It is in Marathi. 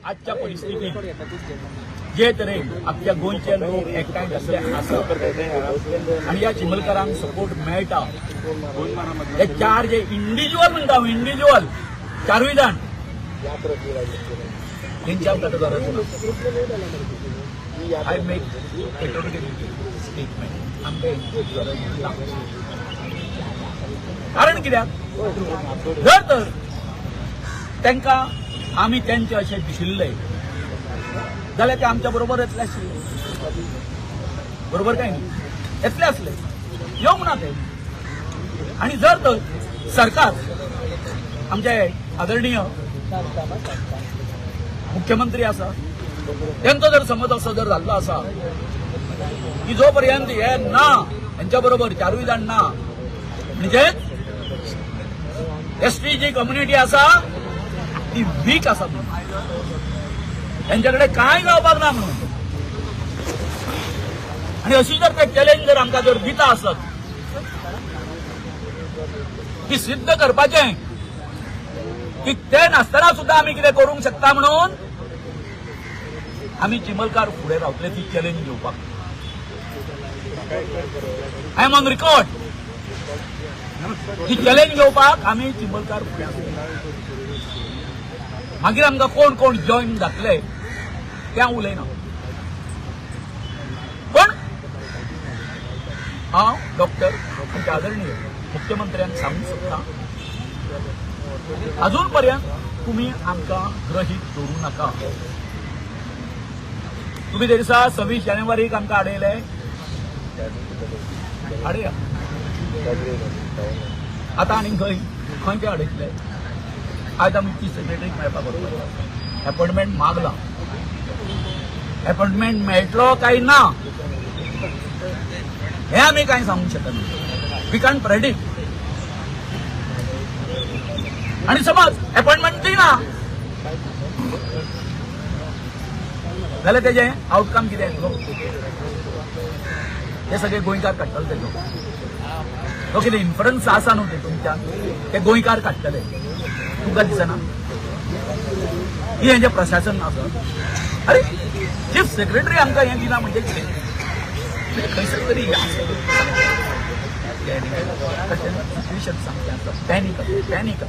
आजच्या परिस्थितीत जे तरेन अख्ख्या गोंयचे लोक एकठांय जाल्ले आसात आनी ह्या चिमलकारांक सपोर्ट मेळटा, हे चार जे इंडिव्हिज्युअल म्हणटा हांव, इंडिव्हिज्युअल चारूय जाण तेंची आमकां गरज ना. आय मेक स्टेटमेंट आमकां हेंची गरज ना. कारण कित्याक जर तर तांकां आमी तेंचे अशें दिशिल्ले जाल्यार ते आमच्या बरोबर येतले आशिल्ले, बरोबर काय न्ही, येतले आसले, येवंक ना ते. आनी जर तर सरकार आमचे आदरणीय मुख्यमंत्री आसा तेंचो जर समज असो जर जाल्लो आसा की जो पर्यंत हे ना हेंच्या बरोबर चारूय जाण ना, म्हणजेच एसटी जी कम्युनिटी आसा ती वीक आसा म्हणून, त्यांच्याकडे काय जावपाक ना म्हणून. आणि अशी जर ते चॅलेंज जर आमकां जर दिता आसत ती सिद्ध करपाचें की ते नासतना सुद्धा आमी कितें करूंक शकता म्हणून आमी चिमलकार फुडें रावतले ती चॅलेंज घेवपाक. I am on record. ती चॅलेंज घेवपाक आमी चिमलकार फुडें आसले. मागीर आमकां कोण कोण जॉईन जातले ते हांव उलयना, पण हांव डॉक्टर आमचे आदरणीय मुख्यमंत्र्यांक सांगूंक सोदतां अजून पर्यंत तुमी आमकां ग्रहीत धरूं नाका. तुमी ते दिसा 26 जानेवारीक आमकां आडयले, आडया आतां आनीक खंय ते आडयतले. आज आमी चीफ सेक्रेटरीक मेळपाक वतले, अपॉइंटमेंट मागला, अपॉइंटमेंट मेळटलो काय ना हे आमी कांय सांगूंक शकना. We can't predict. आणि समज अपॉइंटमेंट दिना जाल्यार तेजें आउटकम कितें येतलो हे सगळे गोंयकार काडटले. तेजो तो कितें इन्फ्लुअन्स आसा न्हू ते तुमच्यान ते गोंयकार काडटले. तुमकां दिसना ही हेंचें प्रशासन आसा. अरे चीफ सेक्रेटरी आमकां हें दिना म्हणजे कितें खंयसर तरी सिच्युएशन सामकें आसा. पॅनीक